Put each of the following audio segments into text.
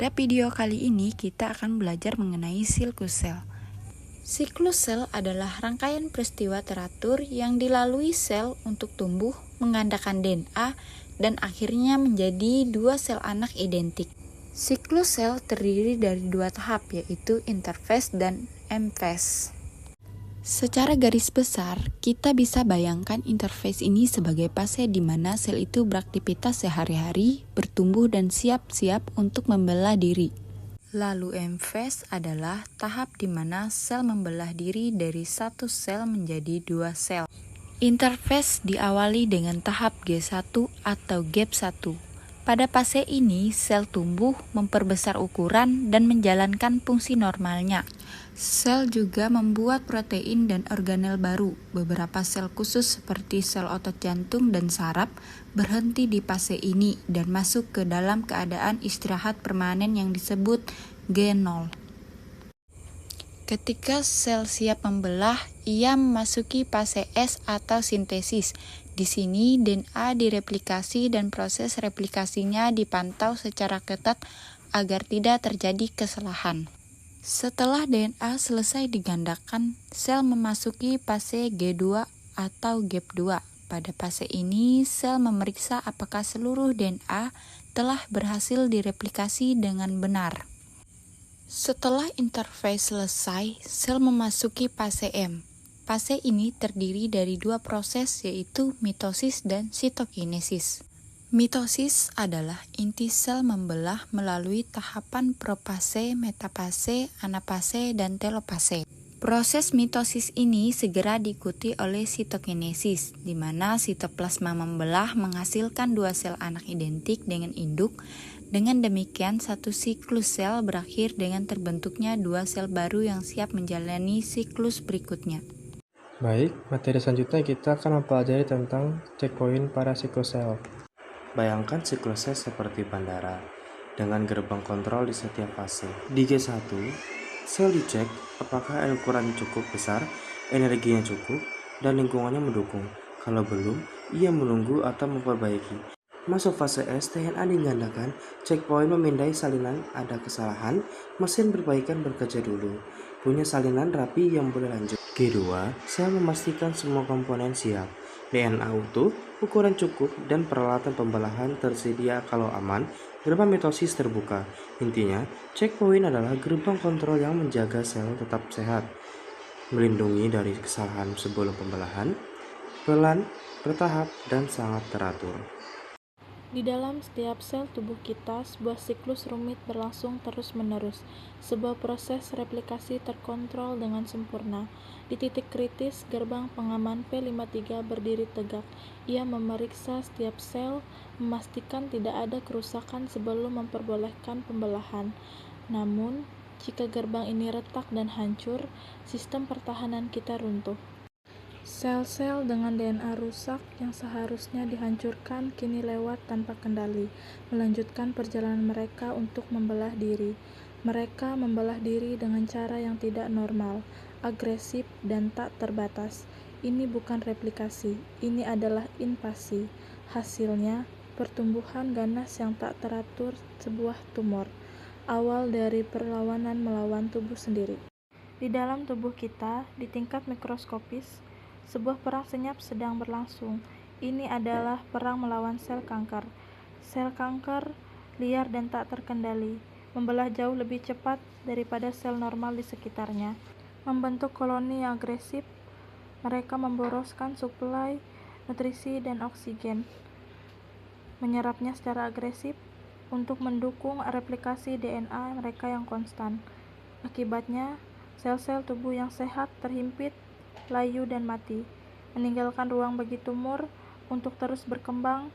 Pada video kali ini kita akan belajar mengenai siklus sel. Siklus sel adalah rangkaian peristiwa teratur yang dilalui sel untuk tumbuh, menggandakan DNA, dan akhirnya menjadi dua sel anak identik. Siklus sel terdiri dari dua tahap, yaitu interfase dan M-phase. Secara garis besar, kita bisa bayangkan interfase ini sebagai fase di mana sel itu beraktivitas sehari-hari, bertumbuh dan siap-siap untuk membelah diri. Lalu M-phase adalah tahap di mana sel membelah diri dari satu sel menjadi dua sel. Interfase diawali dengan tahap G1 atau gap 1. Pada fase ini, sel tumbuh, memperbesar ukuran, dan menjalankan fungsi normalnya. Sel juga membuat protein dan organel baru. Beberapa sel khusus seperti sel otot jantung dan saraf berhenti di fase ini dan masuk ke dalam keadaan istirahat permanen yang disebut G0. Ketika sel siap membelah, ia memasuki fase S atau sintesis. Di sini DNA direplikasi dan proses replikasinya dipantau secara ketat agar tidak terjadi kesalahan. Setelah DNA selesai digandakan, sel memasuki fase G2 atau gap 2. Pada fase ini, sel memeriksa apakah seluruh DNA telah berhasil direplikasi dengan benar. Setelah interfase selesai, sel memasuki fase M. Fase ini terdiri dari dua proses, yaitu mitosis dan sitokinesis. Mitosis adalah inti sel membelah melalui tahapan profase, metafase, anafase, dan telofase. Proses mitosis ini segera diikuti oleh sitokinesis, di mana sitoplasma membelah menghasilkan dua sel anak identik dengan induk. Dengan demikian, satu siklus sel berakhir dengan terbentuknya dua sel baru yang siap menjalani siklus berikutnya. Baik, materi selanjutnya kita akan mempelajari tentang checkpoint pada siklus sel. Bayangkan siklus sel seperti bandara, dengan gerbang kontrol di setiap fase. Di G1, sel dicek apakah ukurannya cukup besar, energinya cukup, dan lingkungannya mendukung. Kalau belum, ia menunggu atau memperbaiki. Masuk fase S, DNA digandakan, checkpoint memindai salinan ada kesalahan, mesin perbaikan bekerja dulu. Punya salinan rapi yang boleh lanjut. G2, sel memastikan semua komponen siap. DNA utuh, ukuran cukup, dan peralatan pembelahan tersedia. Kalau aman, gerbang mitosis terbuka. Intinya, checkpoint adalah gerbang kontrol yang menjaga sel tetap sehat, melindungi dari kesalahan sebelum pembelahan, pelan, bertahap, dan sangat teratur. Di dalam setiap sel tubuh kita, sebuah siklus rumit berlangsung terus-menerus. Sebuah proses replikasi terkontrol dengan sempurna. Di titik kritis, gerbang pengaman P53 berdiri tegak. Ia memeriksa setiap sel, memastikan tidak ada kerusakan sebelum memperbolehkan pembelahan. Namun, jika gerbang ini retak dan hancur, sistem pertahanan kita runtuh. Sel-sel dengan DNA rusak yang seharusnya dihancurkan kini lewat tanpa kendali, melanjutkan perjalanan mereka untuk membelah diri. Mereka membelah diri dengan cara yang tidak normal, agresif, dan tak terbatas. Ini bukan replikasi, ini adalah invasi. Hasilnya, pertumbuhan ganas yang tak teratur, sebuah tumor. Awal dari perlawanan melawan tubuh sendiri. Di dalam tubuh kita, di tingkat mikroskopis, sebuah perang senyap sedang berlangsung. Ini adalah perang melawan sel kanker. Sel kanker liar dan tak terkendali, membelah jauh lebih cepat daripada sel normal di sekitarnya. Membentuk koloni yang agresif, mereka memboroskan suplai nutrisi dan oksigen, menyerapnya secara agresif untuk mendukung replikasi DNA mereka yang konstan. Akibatnya, sel-sel tubuh yang sehat terhimpit, layu dan mati, meninggalkan ruang bagi tumor untuk terus berkembang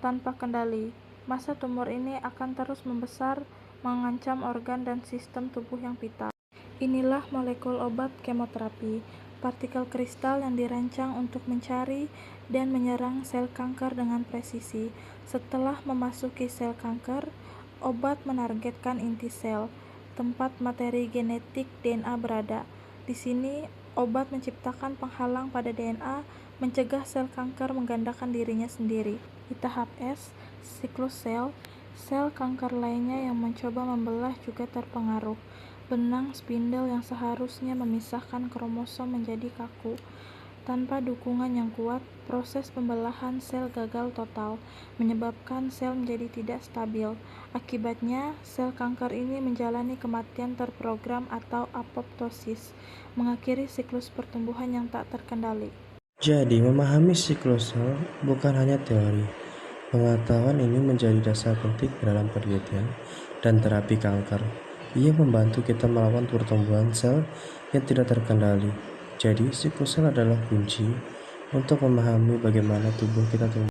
tanpa kendali. Masa tumor ini akan terus membesar, mengancam organ dan sistem tubuh yang vital. Inilah molekul obat kemoterapi, partikel kristal yang dirancang untuk mencari dan menyerang sel kanker dengan presisi. Setelah memasuki sel kanker, obat menargetkan inti sel, tempat materi genetik DNA berada. Di sini, obat menciptakan penghalang pada DNA, mencegah sel kanker menggandakan dirinya sendiri. Di tahap S, siklus sel, Sel kanker lainnya yang mencoba membelah juga terpengaruh. Benang spindel yang seharusnya memisahkan kromosom menjadi kaku. Tanpa dukungan yang kuat, proses pembelahan sel gagal total, menyebabkan sel menjadi tidak stabil. Akibatnya, sel kanker ini menjalani kematian terprogram atau apoptosis, mengakhiri siklus pertumbuhan yang tak terkendali. Jadi, memahami siklus sel bukan hanya teori. Pengetahuan ini menjadi dasar penting dalam penelitian dan terapi kanker. Ia membantu kita melawan pertumbuhan sel yang tidak terkendali. Jadi, siklus sel adalah kunci untuk memahami bagaimana tubuh kita tumbuh.